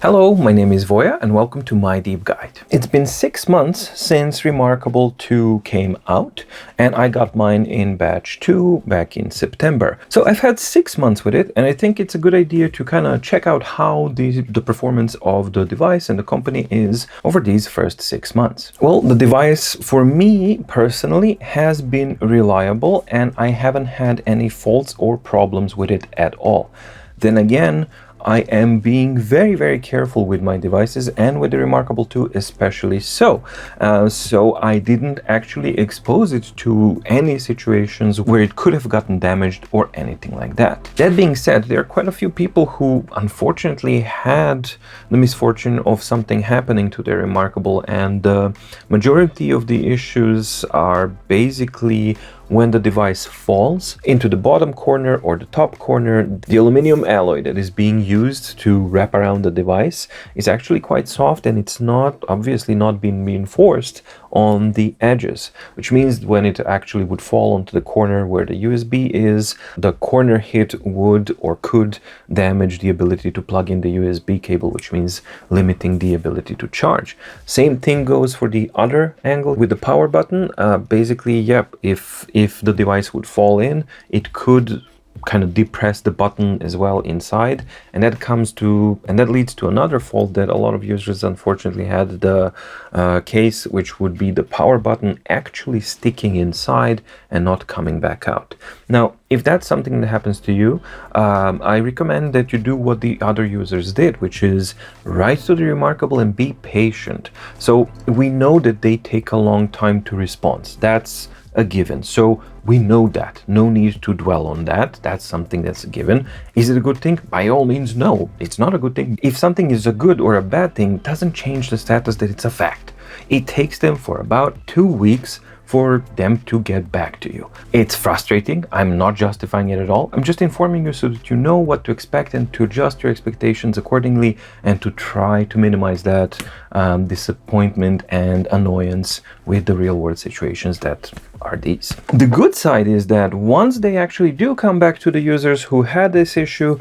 Hello, my name is Voya and welcome to My Deep Guide. It's been 6 months since Remarkable 2 came out and I got mine in batch 2 back in September. So I've had 6 months with it and I think it's a good idea to kind of check out how the performance of the device and the company is over these first 6 months. Well, the device for me personally has been reliable and I haven't had any faults or problems with it at all. Then again, I am being very careful with my devices and with the Remarkable 2 especially so. So I didn't actually expose it to any situations where it could have gotten damaged or anything like that. That being said, there are quite a few people who unfortunately had the misfortune of something happening to their Remarkable, and the majority of the issues are basically when the device falls into the bottom corner or the top corner. The aluminum alloy that is being used to wrap around the device is actually quite soft and it's obviously not being reinforced on the edges, which means when it actually would fall onto the corner where the USB is, the corner hit would or could damage the ability to plug in the USB cable, which means limiting the ability to charge. Same thing goes for the other angle with the power button. Basically, yep, if the device would fall in, it could kind of depress the button as well inside, and that leads to another fault that a lot of users unfortunately had the case, which would be the power button actually sticking inside and not coming back out. Now, if that's something that happens to you, I recommend that you do what the other users did, which is write to the Remarkable and be patient. So we know that they take a long time to respond. That's a given. So we know that. No need to dwell on that. That's something that's a given. Is it a good thing? By all means, no. It's not a good thing. If something is a good or a bad thing, it doesn't change the status that it's a fact. It takes them for about 2 weeks for them to get back to you. It's frustrating. I'm not justifying it at all. I'm just informing you so that you know what to expect and to adjust your expectations accordingly and to try to minimize that disappointment and annoyance with the real world situations that are these. The good side is that once they actually do come back to the users who had this issue,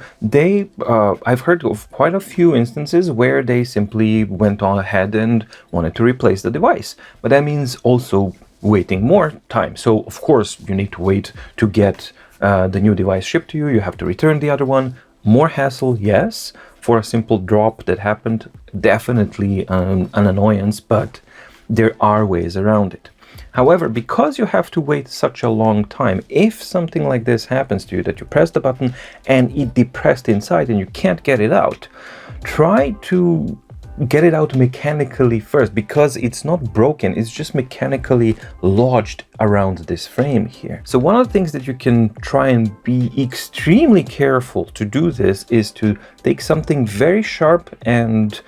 I've heard of quite a few instances where they simply went on ahead and wanted to replace the device. But that means also waiting more time. So of course you need to wait to get the new device shipped to you. You have to return the other one. More hassle, yes. For a simple drop that happened, definitely an annoyance, but there are ways around it. However, because you have to wait such a long time, if something like this happens to you, that you press the button and it depressed inside and you can't get it out, try to get it out mechanically first, because it's not broken, it's just mechanically lodged around this frame here. So one of the things that you can try and be extremely careful to do this is to take something very sharp and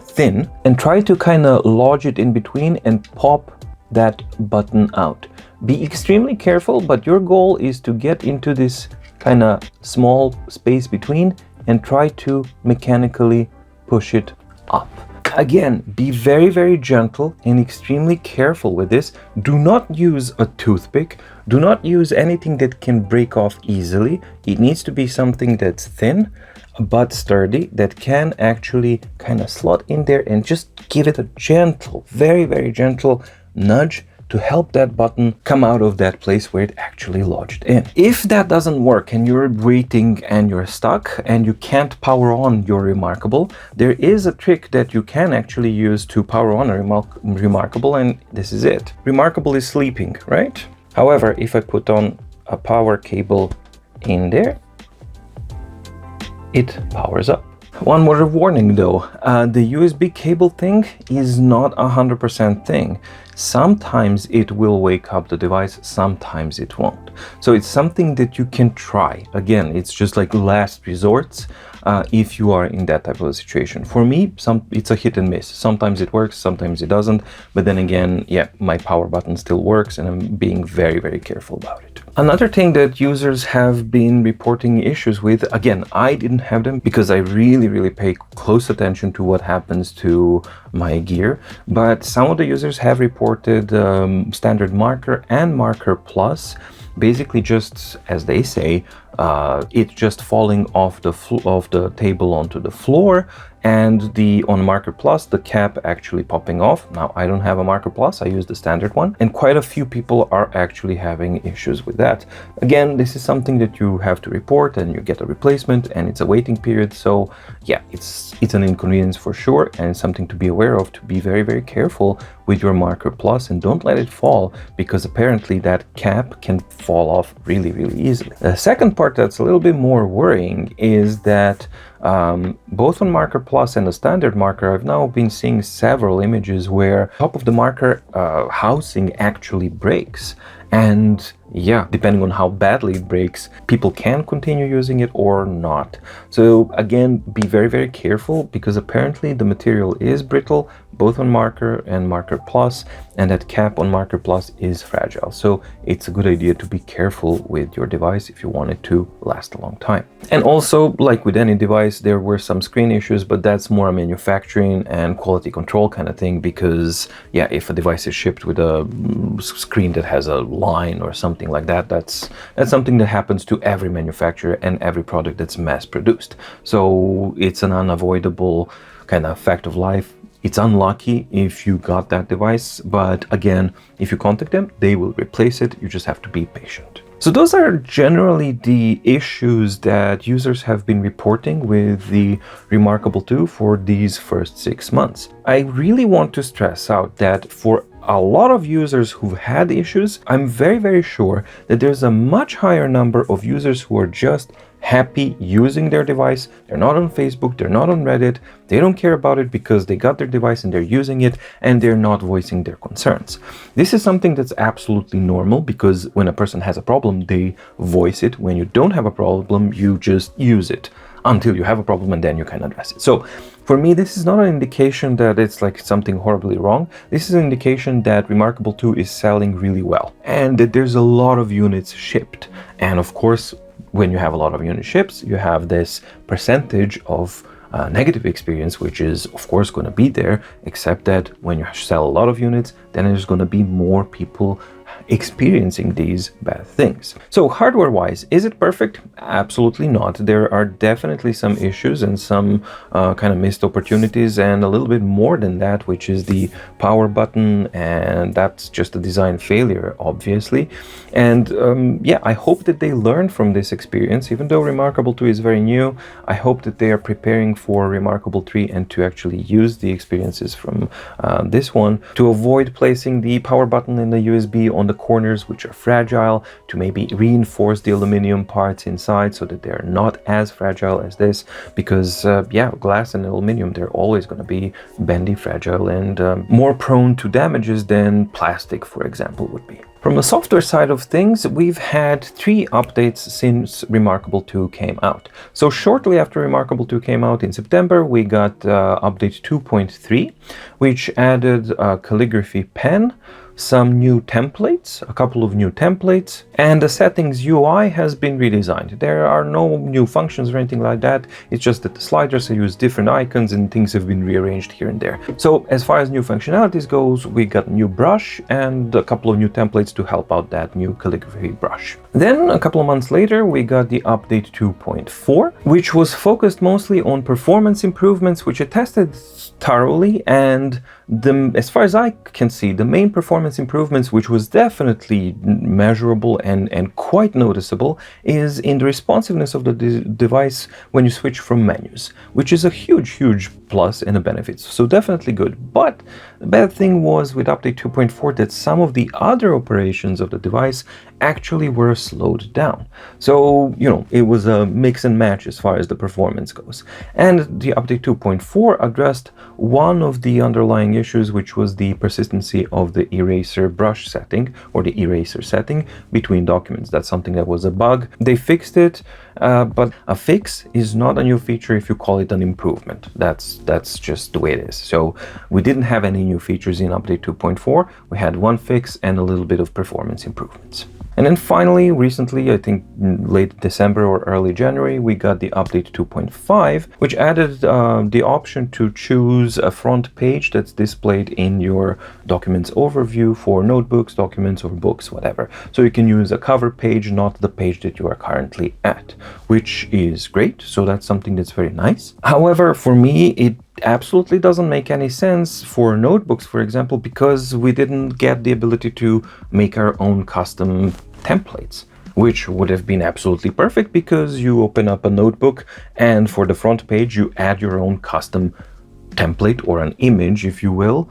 thin and try to kind of lodge it in between and pop that button out. Be extremely careful, but your goal is to get into this kind of small space between and try to mechanically push it up. Again, be very gentle and extremely careful with this. Do not use a toothpick. Do not use anything that can break off easily. It needs to be something that's thin but sturdy, that can actually kind of slot in there and just give it a gentle, very gentle nudge to help that button come out of that place where it actually lodged in. If that doesn't work and you're waiting and you're stuck and you can't power on your Remarkable, there is a trick that you can actually use to power on a Remarkable, and this is it. Remarkable is sleeping, right? However, if I put on a power cable in there, it powers up. One more warning though, the USB cable thing is not 100% thing. Sometimes it will wake up the device, sometimes it won't. So it's something that you can try. Again, it's just like last resorts if you are in that type of a situation. For me, it's a hit and miss. Sometimes it works, sometimes it doesn't. But then again, yeah, my power button still works and I'm being very careful about it. Another thing that users have been reporting issues with, again, I didn't have them because I really pay close attention to what happens to my gear, but some of the users have reported standard marker and marker plus basically just, as they say, it just falling off the table onto the floor, and on Marker Plus, the cap actually popping off. Now, I don't have a Marker Plus, I use the standard one, and quite a few people are actually having issues with that. Again, this is something that you have to report, and you get a replacement, and it's a waiting period. So yeah, it's an inconvenience for sure, and it's something to be aware of, to be very, very careful with your Marker Plus, and don't let it fall, because apparently that cap can fall off really, really easily. The second part that's a little bit more worrying is that both on Marker Plus and the standard marker, I've now been seeing several images where top of the marker housing actually breaks. And yeah, depending on how badly it breaks, people can continue using it or not. So again, be very, very careful, because apparently the material is brittle, both on Marker and Marker Plus, and that cap on Marker Plus is fragile. So it's a good idea to be careful with your device if you want it to last a long time. And also, like with any device, there were some screen issues, but that's more a manufacturing and quality control kind of thing, because yeah, if a device is shipped with a screen that has a line or something like that, that's something that happens to every manufacturer and every product that's mass produced. So it's an unavoidable kind of fact of life. It's unlucky if you got that device, but again, if you contact them, they will replace it. You just have to be patient. So those are generally the issues that users have been reporting with the Remarkable 2 for these first 6 months. I really want to stress out that for a lot of users who've had issues, I'm very, very sure that there's a much higher number of users who are just happy using their device. They're not on Facebook, they're not on Reddit, they don't care about it because they got their device and they're using it, and they're not voicing their concerns. This is something that's absolutely normal, because when a person has a problem, they voice it. When you don't have a problem, you just use it until you have a problem, and then you can address it. So for me, this is not an indication that it's like something horribly wrong. This is an indication that Remarkable 2 is selling really well, and that there's a lot of units shipped. And of course, when you have a lot of unit ships, you have this percentage of negative experience, which is of course going to be there, except that when you sell a lot of units, then there's going to be more people experiencing these bad things. So hardware wise, is it perfect? Absolutely not. There are definitely some issues and some kind of missed opportunities, and a little bit more than that, which is the power button, and that's just a design failure, obviously. And yeah, I hope that they learn from this experience. Even though Remarkable 2 is very new, I hope that they are preparing for Remarkable 3 and to actually use the experiences from this one to avoid placing the power button in the USB on the corners, which are fragile, to maybe reinforce the aluminum parts inside so that they're not as fragile as this, because yeah, glass and aluminum, they're always going to be bendy, fragile, and more prone to damages than plastic, for example, would be. From the software side of things, we've had 3 updates since Remarkable 2 came out. So shortly after Remarkable 2 came out in September, we got update 2.3, which added a calligraphy pen, some new templates, a couple of new templates, and the settings UI has been redesigned. There are no new functions or anything like that. It's just that the sliders use different icons and things have been rearranged here and there. So as far as new functionalities goes, we got a new brush and a couple of new templates to help out that new calligraphy brush. Then a couple of months later, we got the update 2.4, which was focused mostly on performance improvements, which I tested thoroughly, and as far as I can see, the main performance improvements, which was definitely measurable and quite noticeable, is in the responsiveness of the device when you switch from menus, which is a huge plus and a benefit. So definitely good. But the bad thing was with update 2.4 that some of the other operations of the device actually were slowed down. So, you know, it was a mix and match as far as the performance goes. And the update 2.4 addressed one of the underlying issues, which was the persistency of the eraser brush setting, or the eraser setting between documents. That's something that was a bug. They fixed it, but a fix is not a new feature if you call it an improvement. That's just the way it is. So we didn't have any new features in update 2.4. We had one fix and a little bit of performance improvements. And then finally, recently, I think late December or early January, we got the update 2.5, which added the option to choose a front page that's displayed in your documents overview for notebooks, documents, or books, whatever. So you can use a cover page, not the page that you are currently at, which is great. So that's something that's very nice. However, for me, it absolutely doesn't make any sense for notebooks, for example, because we didn't get the ability to make our own custom templates, which would have been absolutely perfect because you open up a notebook and for the front page you add your own custom template or an image, if you will,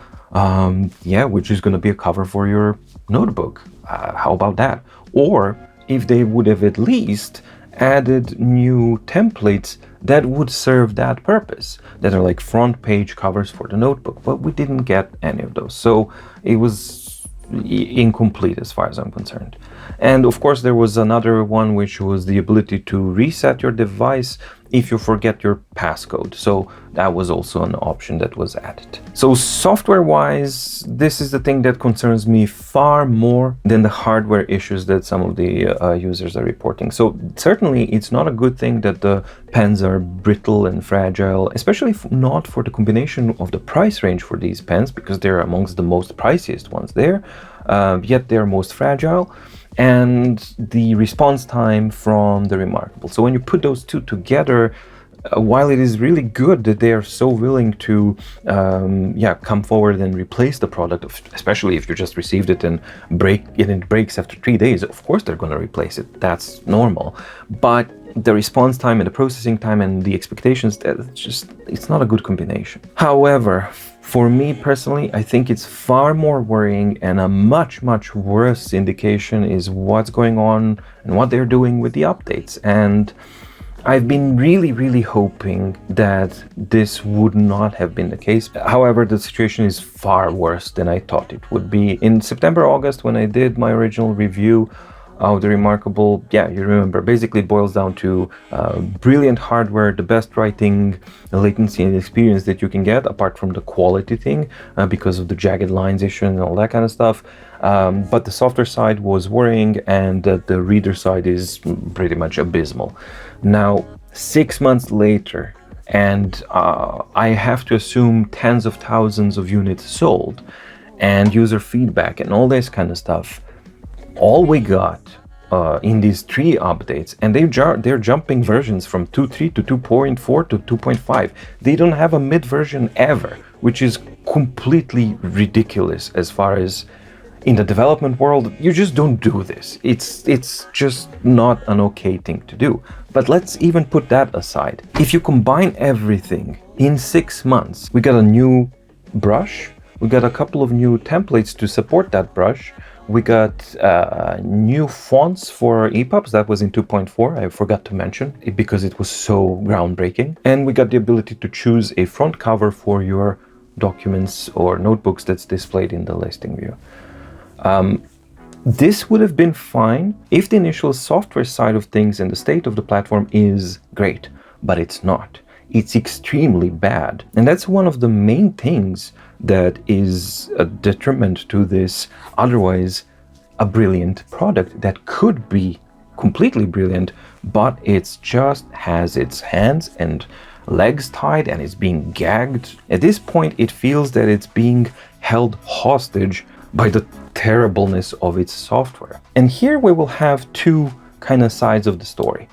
which is going to be a cover for your notebook. How about that? Or if they would have at least added new templates that would serve that purpose, that are like front page covers for the notebook, but we didn't get any of those. So it was incomplete as far as I'm concerned. And of course there was another one, which was the ability to reset your device if you forget your passcode. So that was also an option that was added. So software wise, this is the thing that concerns me far more than the hardware issues that some of the users are reporting. So certainly it's not a good thing that the pens are brittle and fragile, especially not for the combination of the price range for these pens, because they're amongst the most priciest ones there, yet they're most fragile, and the response time from the Remarkable. So when you put those two together, while it is really good that they are so willing to come forward and replace the product, especially if you just received it and it breaks after 3 days, of course they're going to replace it. That's normal. But the response time and the processing time and the expectations, it's not a good combination. However, for me personally, I think it's far more worrying, and a much, much worse indication is what's going on and what they're doing with the updates. And I've been really, really hoping that this would not have been the case. However, the situation is far worse than I thought it would be. In September, August, when I did my original review of the Remarkable, you remember, basically it boils down to brilliant hardware, the best writing, latency and experience that you can get, apart from the quality thing, because of the jagged lines issue and all that kind of stuff. But the software side was worrying, and the reader side is pretty much abysmal. Now, 6 months later, and I have to assume tens of thousands of units sold, and user feedback and all this kind of stuff, all we got in these 3 updates, and they're jumping versions from 2.3 to 2.4 to 2.5. They don't have a mid version ever, which is completely ridiculous as far as in the development world. You just don't do this. It's just not an okay thing to do. But let's even put that aside. If you combine everything in 6 months, we got a new brush, we got a couple of new templates to support that brush, we got new fonts for EPUBs. That was in 2.4. I forgot to mention it because it was so groundbreaking. And we got the ability to choose a front cover for your documents or notebooks that's displayed in the listing view. This would have been fine if the initial software side of things and the state of the platform is great, but it's not. It's extremely bad. And that's one of the main things that is a detriment to this otherwise a brilliant product that could be completely brilliant, but it's just has its hands and legs tied and is being gagged. At this point, it feels that it's being held hostage by the terribleness of its software. And here we will have 2 kind of sides of the story.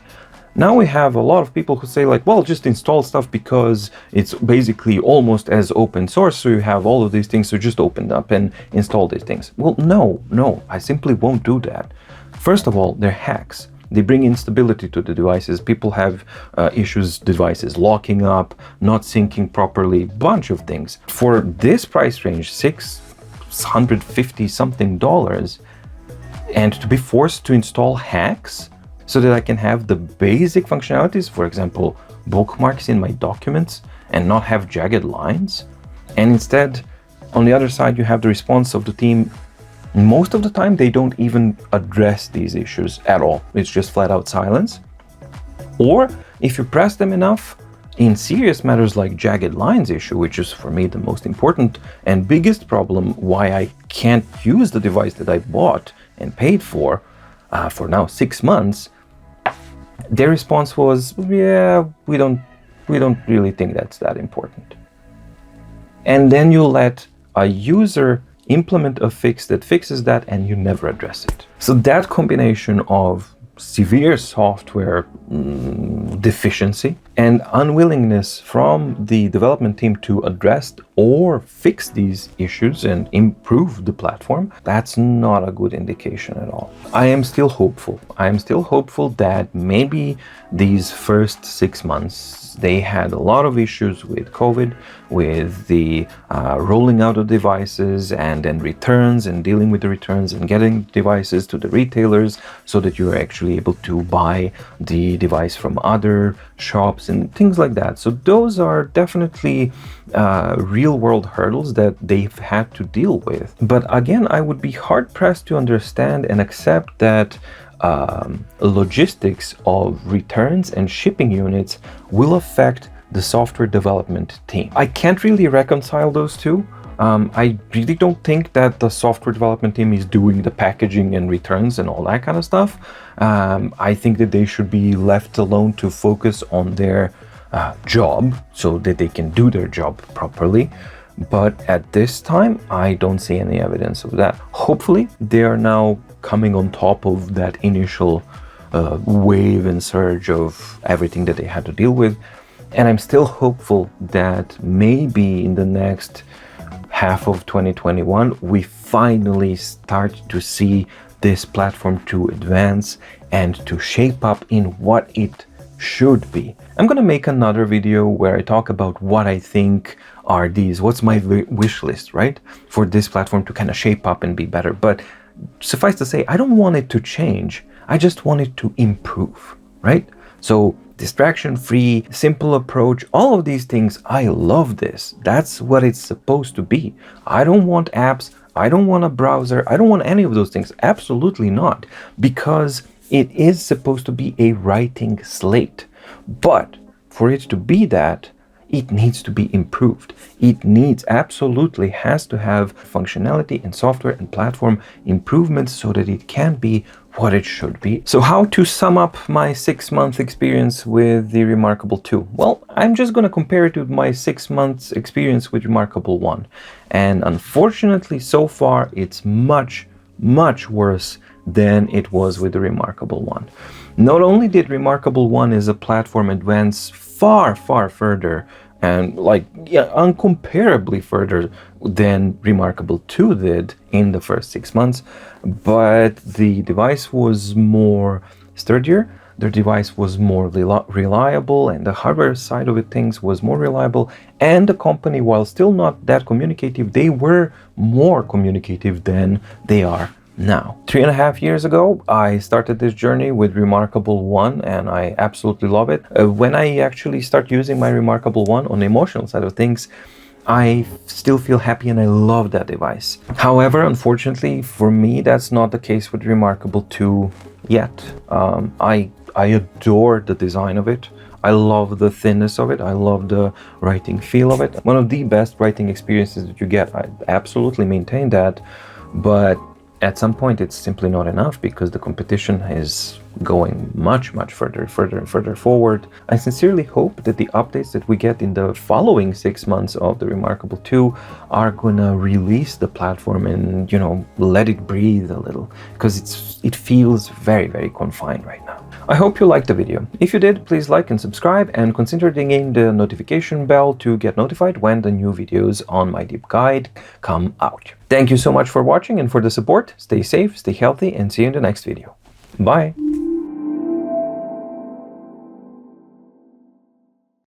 Now we have a lot of people who say like, well, just install stuff because it's basically almost as open source, so you have all of these things, so just open up and install these things. Well, no, I simply won't do that. First of all, they're hacks. They bring instability to the devices. People have issues, devices locking up, not syncing properly, bunch of things. For this price range, $650 something, and to be forced to install hacks so that I can have the basic functionalities, for example, bookmarks in my documents, and not have jagged lines. And instead, on the other side, you have the response of the team. Most of the time, they don't even address these issues at all. It's just flat out silence. Or if you press them enough, in serious matters like jagged lines issue, which is for me the most important and biggest problem why I can't use the device that I bought and paid for, for now 6 months, their response was, yeah, we don't really think that's that important. And then you let a user implement a fix that fixes that, and you never address it. So that combination of severe software deficiency and unwillingness from the development team to address or fix these issues and improve the platform, that's not a good indication at all. I am still hopeful. I am still hopeful that maybe these first 6 months, they had a lot of issues with COVID, with the rolling out of devices and then returns and dealing with the returns and getting devices to the retailers so that you're actually able to buy the device from other shops and things like that. So those are definitely real world hurdles that they've had to deal with. But again, I would be hard pressed to understand and accept that logistics of returns and shipping units will affect the software development team. I can't really reconcile those two. I really don't think that the software development team is doing the packaging and returns and all that kind of stuff. I think that they should be left alone to focus on their job so that they can do their job properly. But at this time, I don't see any evidence of that. Hopefully, they are now coming on top of that initial wave and surge of everything that they had to deal with. And I'm still hopeful that maybe in the next half of 2021, we finally start to see this platform to advance and to shape up in what it should be. I'm gonna make another video where I talk about what I think are these, what's my wish list, right? For this platform to kind of shape up and be better. But suffice to say, I don't want it to change. I just want it to improve, right? So distraction-free, simple approach, all of these things, I love this. That's what it's supposed to be. I don't want apps. I don't want a browser. I don't want any of those things. Absolutely not. Because it is supposed to be a writing slate. But for it to be that, it needs to be improved. It absolutely has to have functionality and software and platform improvements so that it can be what it should be. So how to sum up my 6-month experience with the Remarkable 2? Well, I'm just going to compare it with my 6 months experience with Remarkable 1. And unfortunately, so far, it's much, much worse than it was with the Remarkable 1. Not only did Remarkable 1 as a platform advance far, far further and uncomparably further than Remarkable 2 did in the first 6 months, but the device was more sturdier, the device was more reliable, and the hardware side of it things was more reliable, and the company, while still not that communicative, they were more communicative than they are now. 3.5 years ago, I started this journey with Remarkable 1, and I absolutely love it. When I actually start using my Remarkable 1 on the emotional side of things, I still feel happy and I love that device. However, unfortunately for me, that's not the case with Remarkable 2 yet. I adore the design of it. I love the thinness of it. I love the writing feel of it. One of the best writing experiences that you get. I absolutely maintain that, but at some point it's simply not enough because the competition is going much, much further and further forward. I sincerely hope that the updates that we get in the following 6 months of the Remarkable 2 are gonna release the platform and, let it breathe a little, because it feels very, very confined right now. I hope you liked the video. If you did, please like and subscribe, and consider ringing the notification bell to get notified when the new videos on My Deep Guide come out. Thank you so much for watching and for the support. Stay safe, stay healthy, and see you in the next video. Bye!